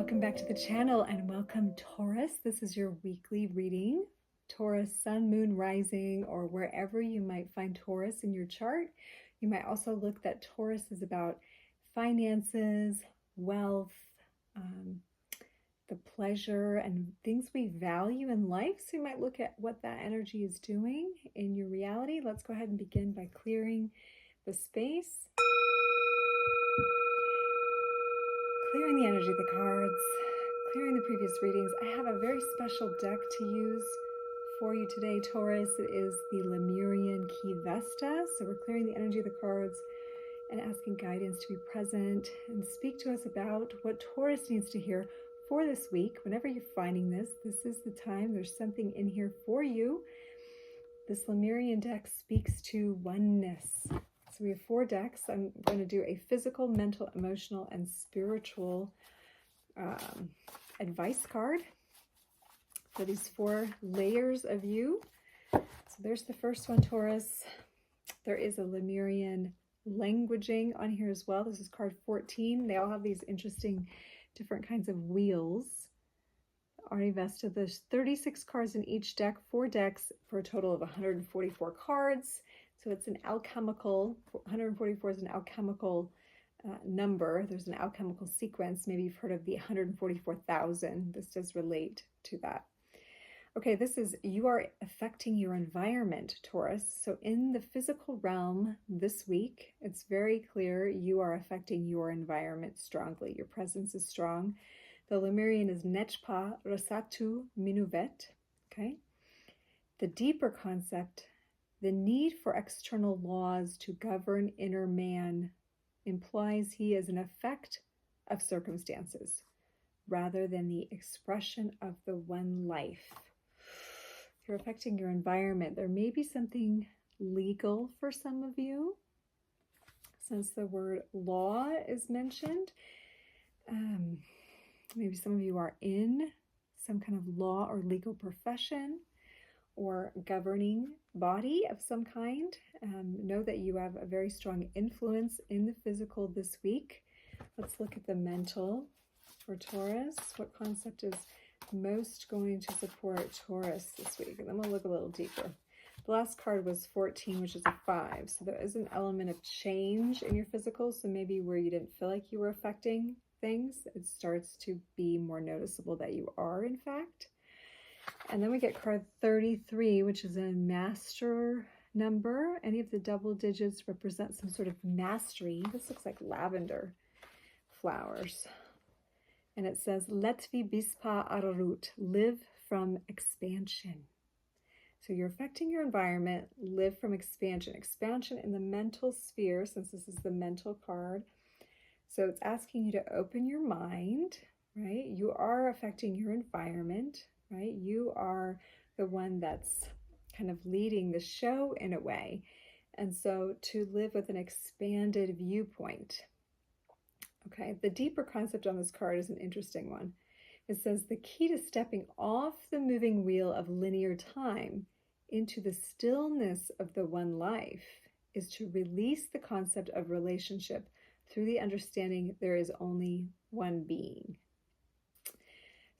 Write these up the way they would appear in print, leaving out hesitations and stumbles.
Welcome back to the channel and welcome Taurus. This is your weekly reading. Taurus, sun, moon, rising, or wherever you might find Taurus in your chart. You might also look that Taurus is about finances, wealth, the pleasure and things we value in life. So you might look at what that energy is doing in your reality. Let's go ahead and begin by clearing the space. Clearing the energy of the cards, clearing the previous readings. I have a very special deck to use for you today, Taurus. It is the Lemurian Qi Vesta. So we're clearing the energy of the cards and asking guidance to be present and speak to us about what Taurus needs to hear for this week. Whenever you're finding this, this is the time. There's something in here for you. This Lemurian deck speaks to oneness. So we have 4 decks. I'm going to do a physical, mental, emotional, and spiritual advice card for these 4 layers of you. So there's the first one, Taurus. There is a Lemurian languaging on here as well. This is card 14. They all have these interesting different kinds of wheels. Unyielded Vesta, there's 36 cards in each deck, 4 decks for a total of 144 cards. So it's an alchemical, 144 is an alchemical number. There's an alchemical sequence. Maybe you've heard of the 144,000. This does relate to that. Okay, this is you are affecting your environment, Taurus. So in the physical realm this week, it's very clear you are affecting your environment strongly. Your presence is strong. The Lemurian is Nechpa Rasatu Minuvet. Okay. The deeper concept, the need for external laws to govern inner man, implies he is an effect of circumstances rather than the expression of the one life. If you're affecting your environment, there may be something legal for some of you, since the word law is mentioned. Maybe some of you are in some kind of law or legal profession or governing body of some kind. Know that you have a very strong influence in the physical this week. Let's look at the mental for Taurus. What concept is most going to support Taurus this week? And then we'll look a little deeper. The last card was 14, which is a 5. So there is an element of change in your physical. So maybe where you didn't feel like you were affecting things, it starts to be more noticeable that you are, in fact. And then we get card 33, which is a master number. Any of the double digits represent some sort of mastery. This looks like lavender flowers. And it says, Letvi Bispa Ararut, live from expansion. So you're affecting your environment, live from expansion. Expansion in the mental sphere, since this is the mental card. So it's asking you to open your mind, right? You are affecting your environment, right? You are the one that's kind of leading the show in a way. And so to live with an expanded viewpoint. Okay, the deeper concept on this card is an interesting one. It says the key to stepping off the moving wheel of linear time into the stillness of the one life is to release the concept of relationship through the understanding there is only one being.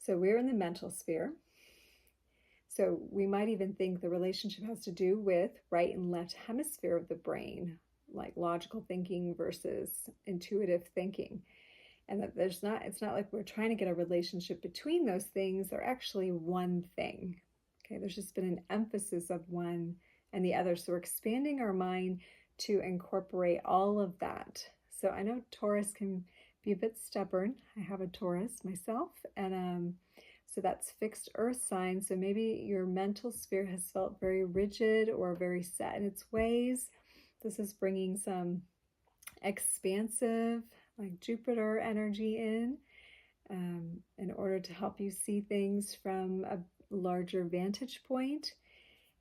So we're in the mental sphere. So we might even think the relationship has to do with right and left hemisphere of the brain, like logical thinking versus intuitive thinking. And that it's not like we're trying to get a relationship between those things. They're actually one thing. Okay, there's just been an emphasis of one and the other. So we're expanding our mind to incorporate all of that. So I know Taurus can be a bit stubborn. I have a Taurus myself, and so that's fixed earth sign. So maybe your mental sphere has felt very rigid or very set in its ways. This is bringing some expansive, like Jupiter energy in order to help you see things from a larger vantage point.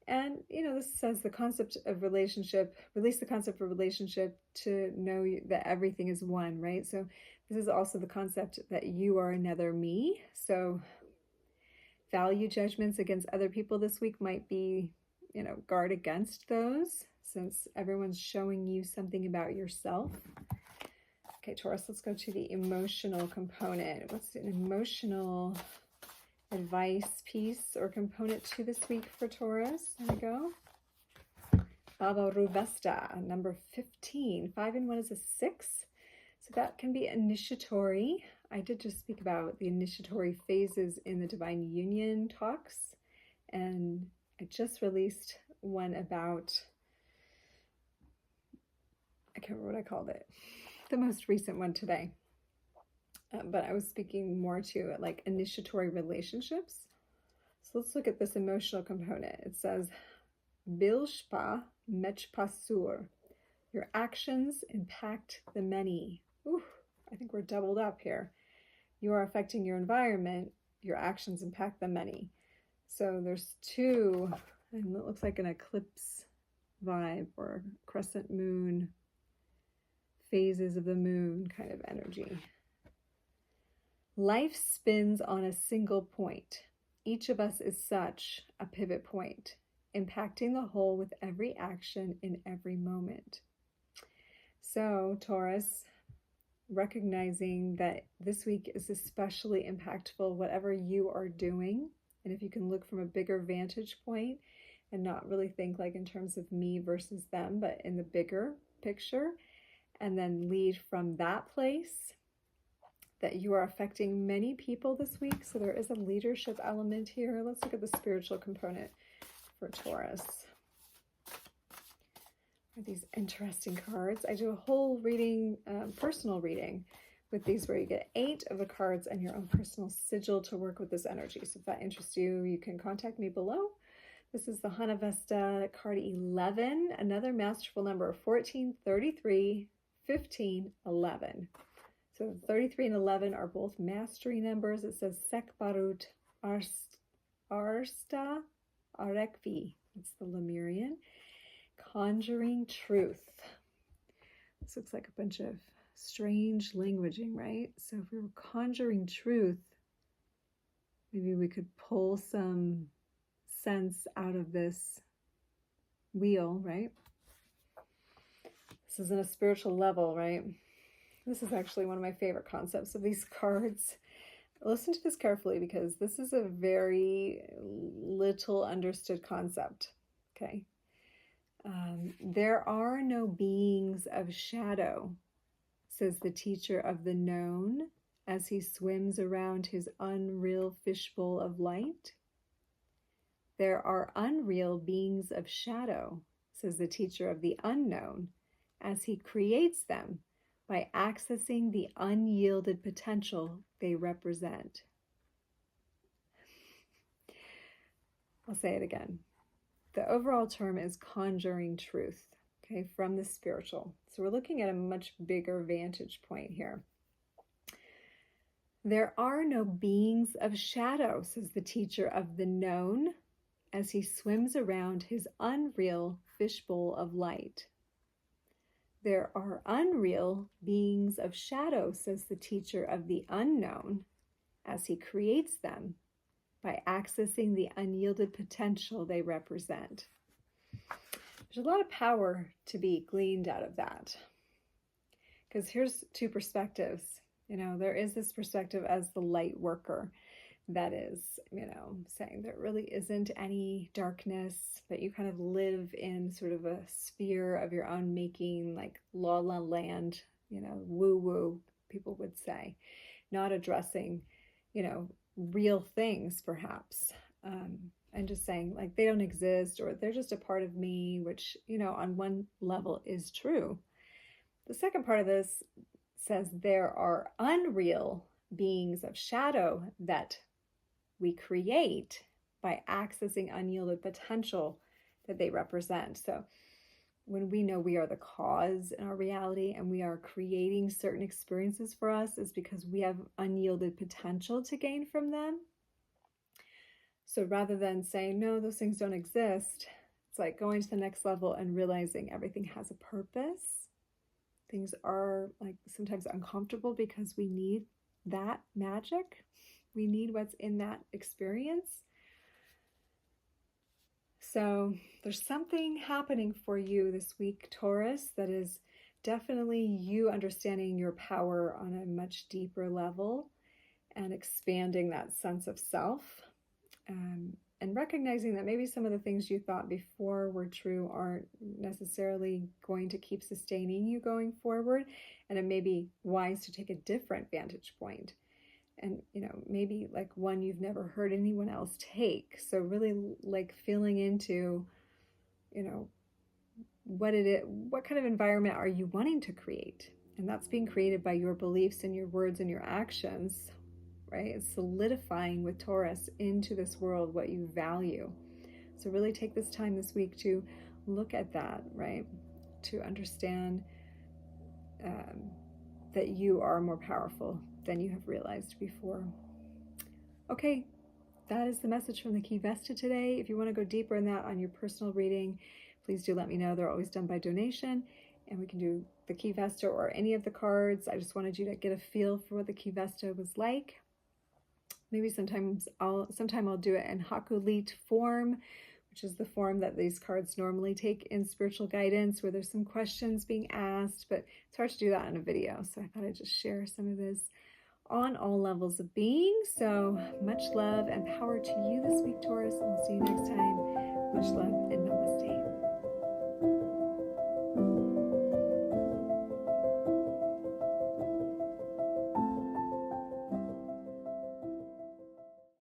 And, you know, this says the concept of relationship, release the concept of relationship to know that everything is one, right? So this is also the concept that you are another me. So value judgments against other people this week might be, you know, guard against those, since everyone's showing you something about yourself. Okay, Taurus, let's go to the emotional component. What's an emotional advice piece or component to this week for Taurus? There we go. Qi Vesta, number 15. 5 and 1 is a 6. So that can be initiatory. I did just speak about the initiatory phases in the Divine Union talks. And I just released one about, I can't remember what I called it, the most recent one today. But I was speaking more to like initiatory relationships. So let's look at this emotional component. It says, Bilshpa mechpasur. Your actions impact the many. Ooh, I think we're doubled up here. You are affecting your environment. Your actions impact the many. So there's two, and it looks like an eclipse vibe or crescent moon, phases of the moon kind of energy. Life spins on a single point. Each of us is such a pivot point, impacting the whole with every action in every moment. So, Taurus, recognizing that this week is especially impactful, whatever you are doing, and if you can look from a bigger vantage point and not really think like in terms of me versus them, but in the bigger picture, and then lead from that place, that you are affecting many people this week. So there is a leadership element here. Let's look at the spiritual component for Taurus. These interesting cards. I do a whole reading, personal reading with these where you get 8 of the cards and your own personal sigil to work with this energy. So if that interests you, you can contact me below. This is the Qi Vesta card 11, another masterful number, 14, 33, 15, 11. So 33 and 11 are both mastery numbers. It says Sekbarut Arsta Arekvi. It's the Lemurian. Conjuring truth. This looks like a bunch of strange languaging, right? So if we were conjuring truth, maybe we could pull some sense out of this wheel, right? This is on a spiritual level, right? This is actually one of my favorite concepts of these cards. Listen to this carefully because this is a very little understood concept, okay? There are no beings of shadow, says the teacher of the known as he swims around his unreal fishbowl of light. There are unreal beings of shadow, says the teacher of the unknown as he creates them by accessing the unyielded potential they represent. I'll say it again. The overall term is conjuring truth, okay, from the spiritual. So we're looking at a much bigger vantage point here. There are no beings of shadow, says the teacher of the known, as he swims around his unreal fishbowl of light. There are unreal beings of shadow, says the teacher of the unknown, as he creates them by accessing the unyielded potential they represent. There's a lot of power to be gleaned out of that. Because here's two perspectives. There is this perspective as the light worker that is, saying there really isn't any darkness, that you kind of live in sort of a sphere of your own making, like la la land, woo-woo, people would say, not addressing, real things perhaps, and just saying like they don't exist or they're just a part of me, which, on one level is true. The second part of this says there are unreal beings of shadow that we create by accessing unyielded potential that they represent. So when we know we are the cause in our reality and we are creating certain experiences for us, is because we have unyielded potential to gain from them. So rather than saying, no, those things don't exist, it's like going to the next level and realizing everything has a purpose. Things are like sometimes uncomfortable because we need that magic. We need what's in that experience. So there's something happening for you this week, Taurus, that is definitely you understanding your power on a much deeper level and expanding that sense of self, and recognizing that maybe some of the things you thought before were true aren't necessarily going to keep sustaining you going forward, and it may be wise to take a different vantage point, and maybe like one you've never heard anyone else take. So really like feeling into what kind of environment are you wanting to create, and that's being created by your beliefs and your words and your actions, right? It's solidifying with Taurus into this world what you value. So really take this time this week to look at that, right? To understand that you are more powerful than you have realized before. Okay, that is the message from the Qi Vesta today. If you want to go deeper in that on your personal reading, please do let me know. They're always done by donation, and we can do the Qi Vesta or any of the cards. I just wanted you to get a feel for what the Qi Vesta was like. Maybe sometime I'll do it in Hakulit form, which is the form that these cards normally take in spiritual guidance, where there's some questions being asked, but it's hard to do that in a video. So I thought I'd just share some of this on all levels of being. So much love and power to you this week, Taurus, and we'll see you next time. Much love.